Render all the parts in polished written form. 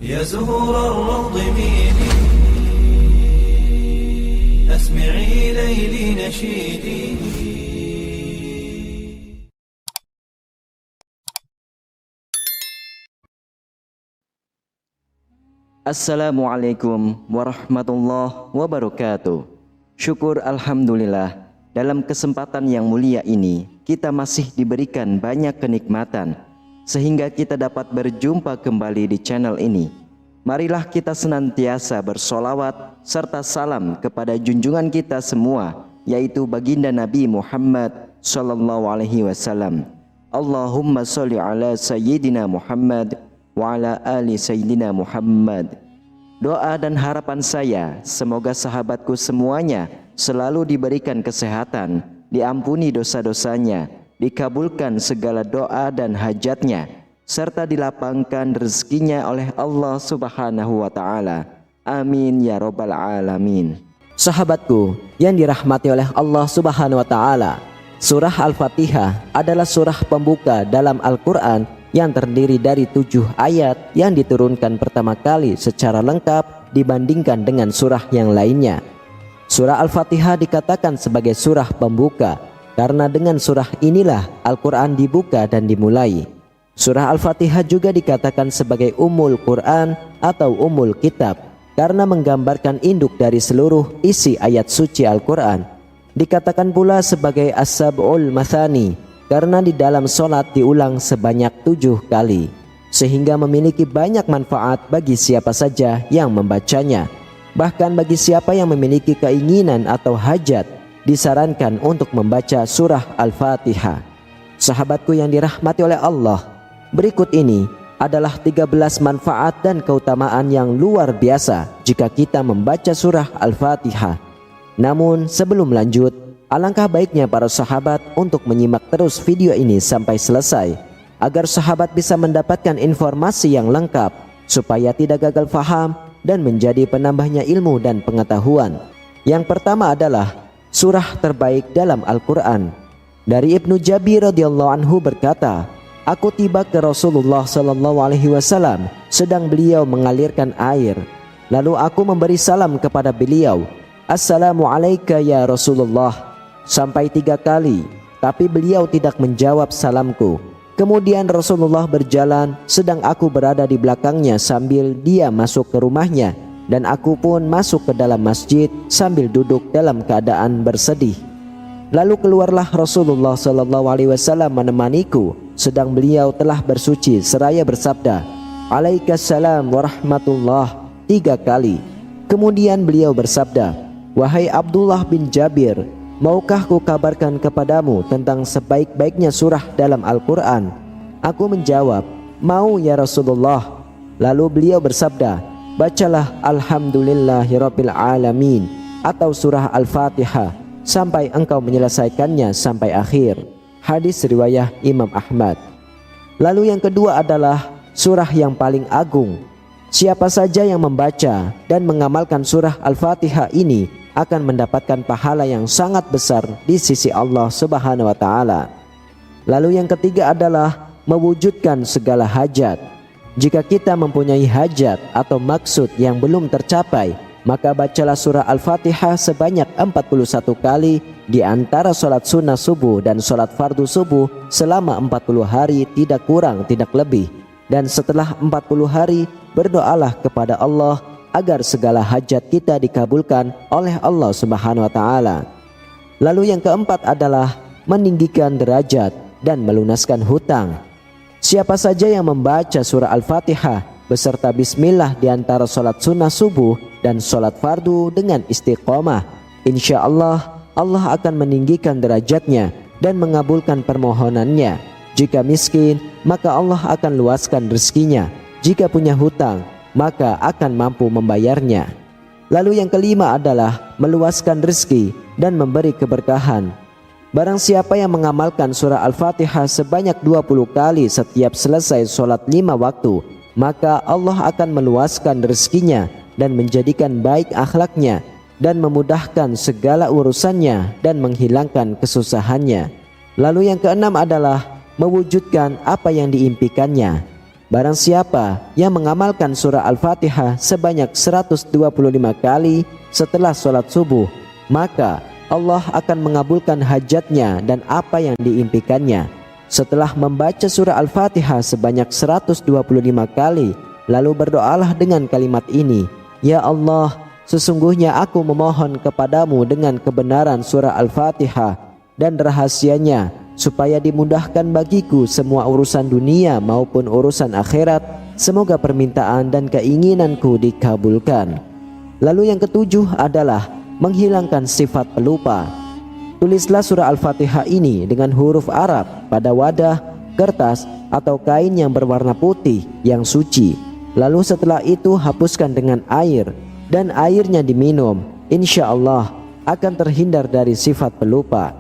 يا زهور الروض ميدي أسمعي ليلي نشيدي. Assalamualaikum warahmatullahi wabarakatuh. Syukur alhamdulillah, dalam kesempatan yang mulia ini kita masih diberikan banyak kenikmatan sehingga kita dapat berjumpa kembali di channel ini. Marilah kita senantiasa bersolawat serta salam kepada junjungan kita semua, yaitu baginda Nabi Muhammad sallallahu alaihi wasallam. Allahumma sholli ala sayyidina Muhammad wa ala ali sayyidina Muhammad. Doa dan harapan saya, semoga sahabatku semuanya selalu diberikan kesehatan, diampuni dosa-dosanya, dikabulkan segala doa dan hajatnya, serta dilapangkan rezekinya oleh Allah Subhanahu wa Ta'ala. Amin ya Rabbal Alamin. Sahabatku yang dirahmati oleh Allah Subhanahu wa Ta'ala, surah Al-Fatihah adalah surah pembuka dalam Al-Quran yang terdiri dari 7 ayat yang diturunkan pertama kali secara lengkap dibandingkan dengan surah yang lainnya. Surah Al-Fatihah dikatakan sebagai surah pembuka karena dengan surah inilah Al-Quran dibuka dan dimulai. Surah Al-Fatihah juga dikatakan sebagai Ummul Quran atau Ummul Kitab karena menggambarkan induk dari seluruh isi ayat suci Al-Quran. Dikatakan pula sebagai As-Sab'ul Mathani karena di dalam sholat diulang sebanyak 7 kali, sehingga memiliki banyak manfaat bagi siapa saja yang membacanya. Bahkan bagi siapa yang memiliki keinginan atau hajat, disarankan untuk membaca surah Al-Fatihah. Sahabatku yang dirahmati oleh Allah, berikut ini adalah 13 manfaat dan keutamaan yang luar biasa jika kita membaca surah Al-Fatihah. Namun sebelum lanjut, alangkah baiknya para sahabat untuk menyimak terus video ini sampai selesai agar sahabat bisa mendapatkan informasi yang lengkap supaya tidak gagal faham dan menjadi penambahnya ilmu dan pengetahuan. Yang pertama adalah surah terbaik dalam Al-Quran. Dari Ibnu Jabir radhiyallahu anhu berkata, aku tiba ke Rasulullah sallallahu alaihi wasallam sedang beliau mengalirkan air. Lalu aku memberi salam kepada beliau, Assalamu alayka ya Rasulullah, sampai 3 kali, tapi beliau tidak menjawab salamku. Kemudian Rasulullah berjalan sedang aku berada di belakangnya sambil dia masuk ke rumahnya, dan aku pun masuk ke dalam masjid sambil duduk dalam keadaan bersedih. Lalu keluarlah Rasulullah SAW menemaniku sedang beliau telah bersuci seraya bersabda, Alaikassalam warahmatullah 3 kali. Kemudian beliau bersabda, wahai Abdullah bin Jabir, maukah ku kabarkan kepadamu tentang sebaik-baiknya surah dalam Al-Quran? Aku menjawab, mau ya Rasulullah. Lalu beliau bersabda, bacalah Alhamdulillahirabbil alamin atau surah Al-Fatihah sampai engkau menyelesaikannya sampai akhir. Hadis riwayah Imam Ahmad. Lalu yang kedua adalah surah yang paling agung. Siapa saja yang membaca dan mengamalkan surah Al-Fatihah ini akan mendapatkan pahala yang sangat besar di sisi Allah Subhanahu wa Ta'ala. Lalu yang ketiga adalah mewujudkan segala hajat. Jika kita mempunyai hajat atau maksud yang belum tercapai, maka bacalah surah Al-Fatihah sebanyak 41 kali di antara sholat sunnah subuh dan sholat fardu subuh selama 40 hari, tidak kurang tidak lebih. Dan setelah 40 hari berdoalah kepada Allah agar segala hajat kita dikabulkan oleh Allah Subhanahu wa Ta'ala. Lalu yang keempat adalah meninggikan derajat dan melunaskan hutang. Siapa saja yang membaca surah Al-Fatihah beserta bismillah di antara sholat sunnah subuh dan sholat fardu dengan istiqomah, insya Allah Allah akan meninggikan derajatnya dan mengabulkan permohonannya. Jika miskin, maka Allah akan luaskan rezekinya. Jika punya hutang, maka akan mampu membayarnya. Lalu yang kelima adalah meluaskan rezeki dan memberi keberkahan. Barang siapa yang mengamalkan surah Al-Fatihah sebanyak 20 kali setiap selesai sholat 5 waktu, maka Allah akan meluaskan rezekinya dan menjadikan baik akhlaknya dan memudahkan segala urusannya dan menghilangkan kesusahannya. Lalu yang keenam adalah mewujudkan apa yang diimpikannya. barang siapa yang mengamalkan surah Al-Fatihah sebanyak 125 kali setelah sholat subuh, maka Allah akan mengabulkan hajatnya dan apa yang diimpikannya. Setelah membaca surah Al-Fatihah sebanyak 125 kali, lalu berdoalah dengan kalimat ini, "Ya Allah, sesungguhnya aku memohon kepadamu dengan kebenaran surah Al-Fatihah dan rahasianya, supaya dimudahkan bagiku semua urusan dunia maupun urusan akhirat. Semoga permintaan dan keinginanku dikabulkan." Lalu yang ketujuh adalah menghilangkan sifat pelupa. Tulislah surah Al-Fatihah ini dengan huruf Arab pada wadah, kertas, atau kain yang berwarna putih yang suci. Lalu setelah itu hapuskan dengan air dan airnya diminum. Insya Allah akan terhindar dari sifat pelupa.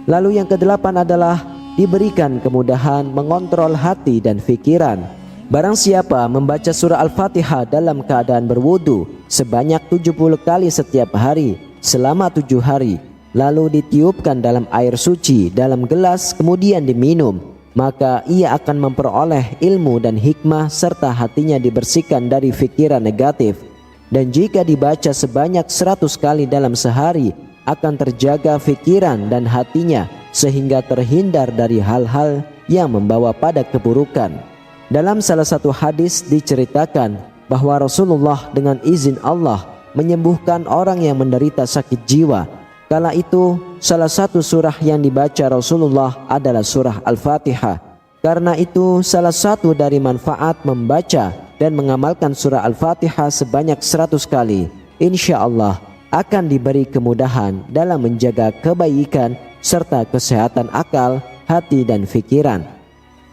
Lalu yang kedelapan adalah diberikan kemudahan mengontrol hati dan pikiran. Barang siapa membaca surah Al-Fatihah dalam keadaan berwudu sebanyak 70 kali setiap hari selama 7 hari, lalu ditiupkan dalam air suci dalam gelas kemudian diminum, maka ia akan memperoleh ilmu dan hikmah serta hatinya dibersihkan dari pikiran negatif. Dan jika dibaca sebanyak 100 kali dalam sehari, akan terjaga pikiran dan hatinya sehingga terhindar dari hal-hal yang membawa pada keburukan. Dalam salah satu hadis diceritakan bahwa Rasulullah dengan izin Allah menyembuhkan orang yang menderita sakit jiwa. Kala itu salah satu surah yang dibaca Rasulullah adalah surah Al-Fatihah. Karena itu salah satu dari manfaat membaca dan mengamalkan surah Al-Fatihah sebanyak 100 kali, insya Allah akan diberi kemudahan dalam menjaga kebaikan serta kesehatan akal, hati dan pikiran.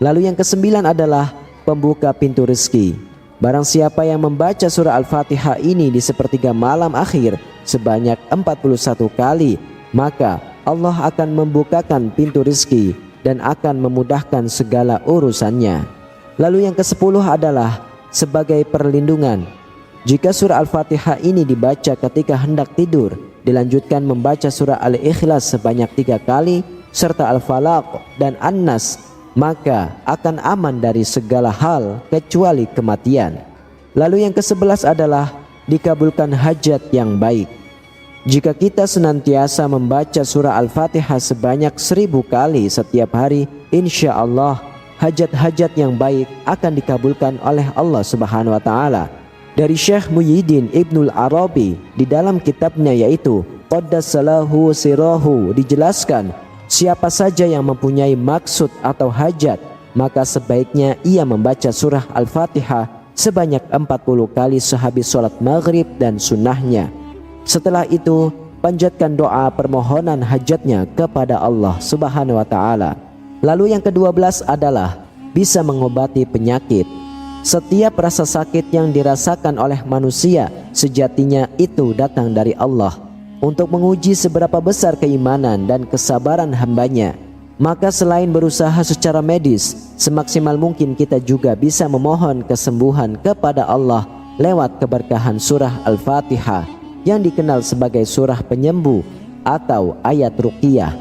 Lalu yang kesembilan adalah pembuka pintu rezeki. Barang siapa yang membaca surah Al-Fatihah ini di sepertiga malam akhir sebanyak 41 kali, maka Allah akan membukakan pintu rezeki dan akan memudahkan segala urusannya. Lalu yang ke-10 adalah sebagai perlindungan. Jika surah Al-Fatihah ini dibaca ketika hendak tidur, dilanjutkan membaca surah Al-Ikhlas sebanyak 3 kali serta Al-Falaq dan An-Nas, maka akan aman dari segala hal kecuali kematian. Lalu yang ke-11 adalah dikabulkan hajat yang baik. Jika kita senantiasa membaca surah Al-Fatihah sebanyak 1000 kali setiap hari, insya Allah hajat-hajat yang baik akan dikabulkan oleh Allah Subhanahu wa Ta'ala. Dari Syekh Muhyiddin Ibnul Arabi di dalam kitabnya yaitu Qaddasallahu sirahu dijelaskan, siapa saja yang mempunyai maksud atau hajat, maka sebaiknya ia membaca surah Al-Fatihah sebanyak 40 kali sehabis sholat maghrib dan sunnahnya. Setelah itu panjatkan doa permohonan hajatnya kepada Allah Subhanahu wa Ta'ala. Lalu yang ke-12 adalah bisa mengobati penyakit. Setiap rasa sakit yang dirasakan oleh manusia sejatinya itu datang dari Allah untuk menguji seberapa besar keimanan dan kesabaran hambanya. Maka selain berusaha secara medis, semaksimal mungkin kita juga bisa memohon kesembuhan kepada Allah lewat keberkahan surah Al-Fatihah yang dikenal sebagai surah penyembuh atau ayat ruqyah.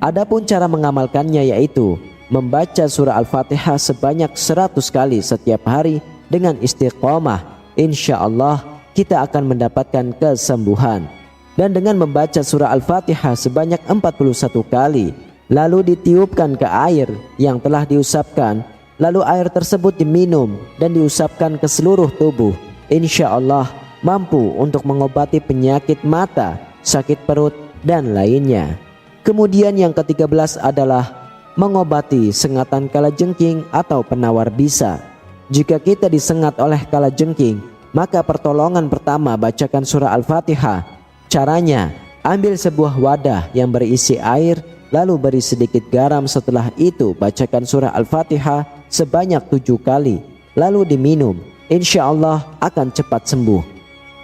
Adapun cara mengamalkannya yaitu membaca surah Al-Fatihah sebanyak 100 kali setiap hari dengan istiqomah. Insya Allah kita akan mendapatkan kesembuhan. Dan dengan membaca surah Al-Fatihah sebanyak 41 kali, lalu ditiupkan ke air yang telah diusapkan, lalu air tersebut diminum dan diusapkan ke seluruh tubuh, insya Allah mampu untuk mengobati penyakit mata, sakit perut, dan lainnya. Kemudian yang ke-13 adalah mengobati sengatan kalajengking atau penawar bisa. Jika kita disengat oleh kalajengking, maka pertolongan pertama bacakan surah Al-Fatihah. Caranya, ambil sebuah wadah yang berisi air, lalu beri sedikit garam. Setelah itu bacakan surah Al-Fatihah sebanyak 7 kali, lalu diminum. Insya Allah akan cepat sembuh.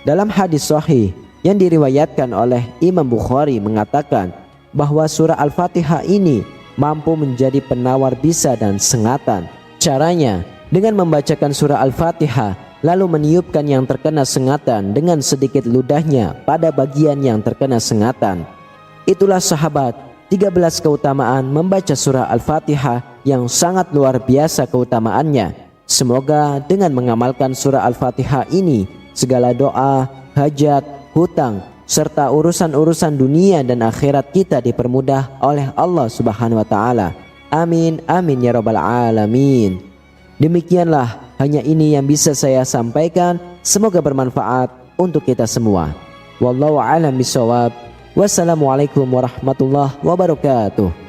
Dalam hadis sahih yang diriwayatkan oleh Imam Bukhari mengatakan bahwa surah Al-Fatihah ini mampu menjadi penawar bisa dan sengatan. Caranya, dengan membacakan surah Al-Fatihah lalu meniupkan yang terkena sengatan dengan sedikit ludahnya pada bagian yang terkena sengatan. Itulah sahabat 13 keutamaan membaca surah Al-Fatihah yang sangat luar biasa keutamaannya. Semoga dengan mengamalkan surah Al-Fatihah ini, segala doa, hajat, hutang, serta urusan-urusan dunia dan akhirat kita dipermudah oleh Allah Subhanahu wa taala. Amin amin ya rabbal alamin. Demikianlah, hanya ini yang bisa saya sampaikan. Semoga bermanfaat untuk kita semua. Wallahu a'lam bishawab. Wassalamualaikum warahmatullahi wabarakatuh.